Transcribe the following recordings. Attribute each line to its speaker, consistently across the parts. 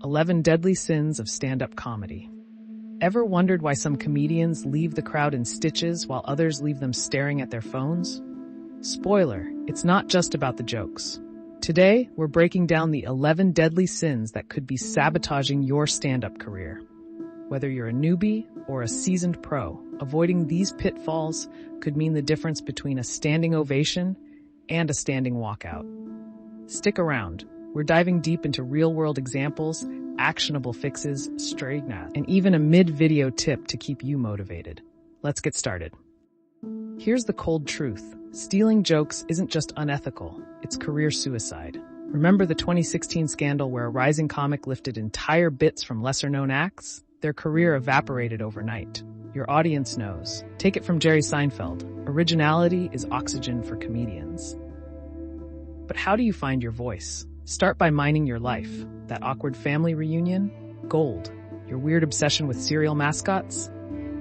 Speaker 1: 11 Deadly Sins of Stand-Up Comedy. Ever wondered why some comedians leave the crowd in stitches while others leave them staring at their phones? Spoiler, it's not just about the jokes. Today, we're breaking down the 11 deadly sins that could be sabotaging your stand-up career. Whether you're a newbie or a seasoned pro, avoiding these pitfalls could mean the difference between a standing ovation and a standing walkout. Stick around. We're diving deep into real-world examples, actionable fixes, and even a mid-video tip to keep you motivated. Let's get started. Here's the cold truth. Stealing jokes isn't just unethical, it's career suicide. Remember the 2016 scandal where a rising comic lifted entire bits from lesser-known acts? Their career evaporated overnight. Your audience knows. Take it from Jerry Seinfeld. Originality is oxygen for comedians. But how do you find your voice? Start by mining your life. That awkward family reunion? Gold. Your weird obsession with cereal mascots?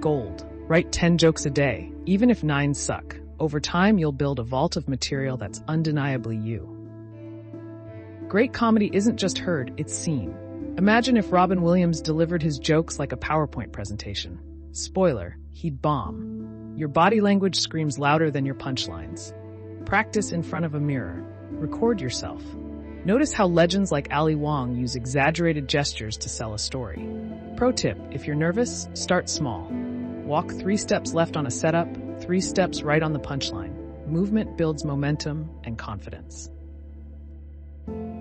Speaker 1: Gold. Write 10 jokes a day, even if 9 suck. Over time, you'll build a vault of material that's undeniably you. Great comedy isn't just heard, it's seen. Imagine if Robin Williams delivered his jokes like a PowerPoint presentation. Spoiler, he'd bomb. Your body language screams louder than your punchlines. Practice in front of a mirror. Record yourself. Notice how legends like Ali Wong use exaggerated gestures to sell a story. Pro tip, if you're nervous, start small. Walk 3 steps left on a setup, 3 steps right on the punchline. Movement builds momentum and confidence.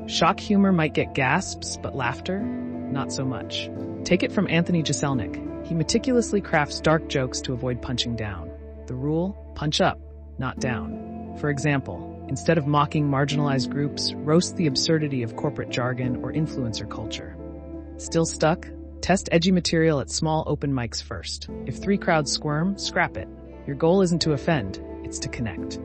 Speaker 1: Shock humor might get gasps, but laughter? Not so much. Take it from Anthony Jeselnik. He meticulously crafts dark jokes to avoid punching down. The rule? Punch up, not down. For example, instead of mocking marginalized groups, roast the absurdity of corporate jargon or influencer culture. Still stuck? Test edgy material at small open mics first. If 3 crowds squirm, scrap it. Your goal isn't to offend, it's to connect.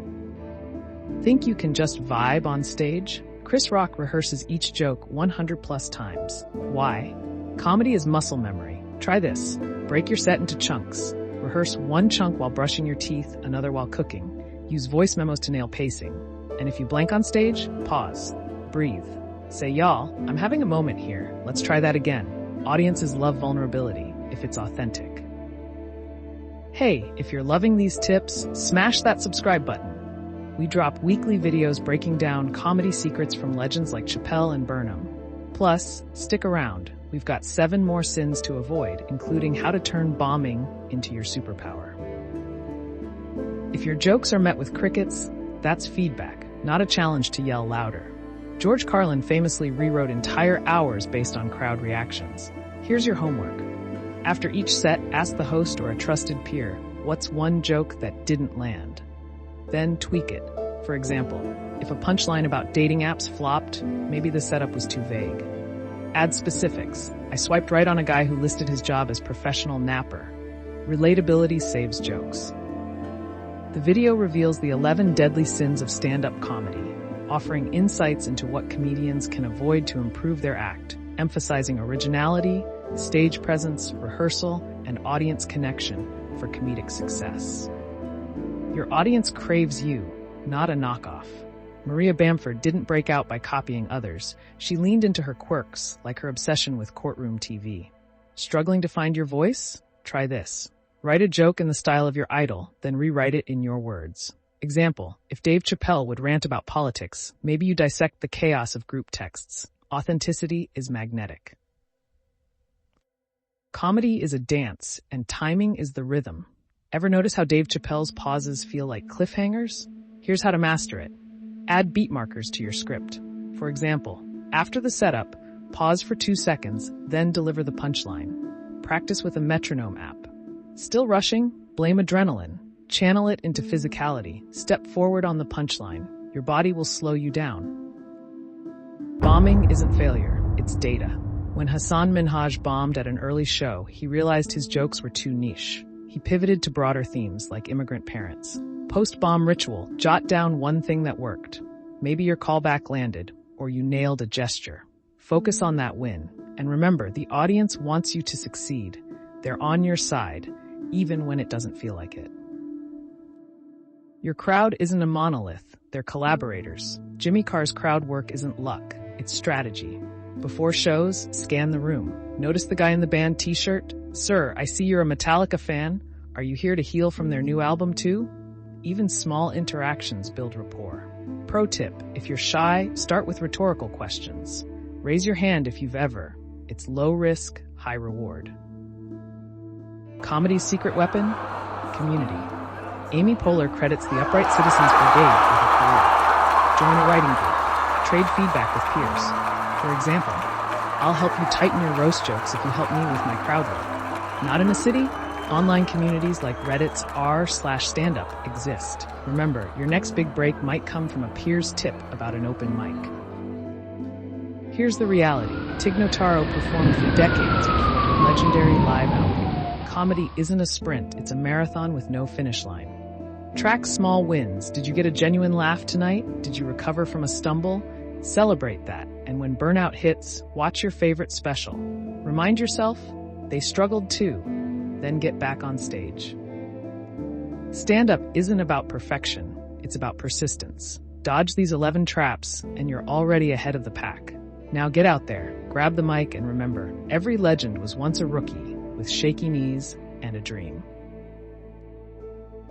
Speaker 1: Think you can just vibe on stage? Chris Rock rehearses each joke 100+ times. Why? Comedy is muscle memory. Try this. Break your set into chunks. Rehearse 1 chunk while brushing your teeth, another while cooking. Use voice memos to nail pacing. And if you blank on stage, pause. Breathe. Say, y'all, I'm having a moment here. Let's try that again. Audiences love vulnerability if it's authentic. Hey, if you're loving these tips, smash that subscribe button. We drop weekly videos breaking down comedy secrets from legends like Chappelle and Burnham. Plus, stick around. We've got 7 more sins to avoid, including how to turn bombing into your superpower. If your jokes are met with crickets, that's feedback, not a challenge to yell louder. George Carlin famously rewrote entire hours based on crowd reactions. Here's your homework. After each set, ask the host or a trusted peer, what's one joke that didn't land? Then tweak it. For example, if a punchline about dating apps flopped, maybe the setup was too vague. Add specifics. I swiped right on a guy who listed his job as professional napper. Relatability saves jokes. The video reveals the 11 deadly sins of stand-up comedy, offering insights into what comedians can avoid to improve their act, emphasizing originality, stage presence, rehearsal, and audience connection for comedic success. Your audience craves you, not a knockoff. Maria Bamford didn't break out by copying others. She leaned into her quirks, like her obsession with courtroom TV. Struggling to find your voice? Try this. Write a joke in the style of your idol, then rewrite it in your words. Example, if Dave Chappelle would rant about politics, maybe you dissect the chaos of group texts. Authenticity is magnetic. Comedy is a dance, and timing is the rhythm. Ever notice how Dave Chappelle's pauses feel like cliffhangers? Here's how to master it. Add beat markers to your script. For example, after the setup, pause for 2 seconds, then deliver the punchline. Practice with a metronome app. Still rushing? Blame adrenaline. Channel it into physicality. Step forward on the punchline. Your body will slow you down. Bombing isn't failure, it's data. When Hassan Minhaj bombed at an early show, he realized his jokes were too niche. He pivoted to broader themes like immigrant parents. Post-bomb ritual, jot down one thing that worked. Maybe your callback landed, or you nailed a gesture. Focus on that win. And remember, the audience wants you to succeed. They're on your side, even when it doesn't feel like it. Your crowd isn't a monolith, they're collaborators. Jimmy Carr's crowd work isn't luck, it's strategy. Before shows, scan the room. Notice the guy in the band t-shirt? Sir, I see you're a Metallica fan. Are you here to heal from their new album too? Even small interactions build rapport. Pro tip, if you're shy, start with rhetorical questions. Raise your hand if you've ever. It's low risk, high reward. Comedy's secret weapon? Community. Amy Poehler credits the Upright Citizens Brigade with her career. Join a writing group. Trade feedback with peers. For example, I'll help you tighten your roast jokes if you help me with my crowd work. Not in a city? Online communities like Reddit's r/standup exist. Remember, your next big break might come from a peer's tip about an open mic. Here's the reality. Tig Notaro performed for decades before her legendary live album. Comedy isn't a sprint, it's a marathon with no finish line. Track small wins. Did you get a genuine laugh tonight? Did you recover from a stumble? Celebrate that. And when burnout hits, watch your favorite special. Remind yourself, they struggled too. Then get back on stage. Stand-up isn't about perfection, it's about persistence. Dodge these 11 traps, and you're already ahead of the pack. Now get out there, grab the mic, and remember, every legend was once a rookie with shaky knees and a dream.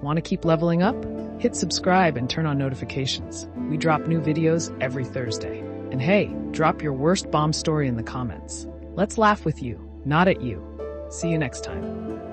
Speaker 1: Want to keep leveling up? Hit subscribe and turn on notifications. We drop new videos every Thursday. And hey, drop your worst bomb story in the comments. Let's laugh with you, not at you. See you next time.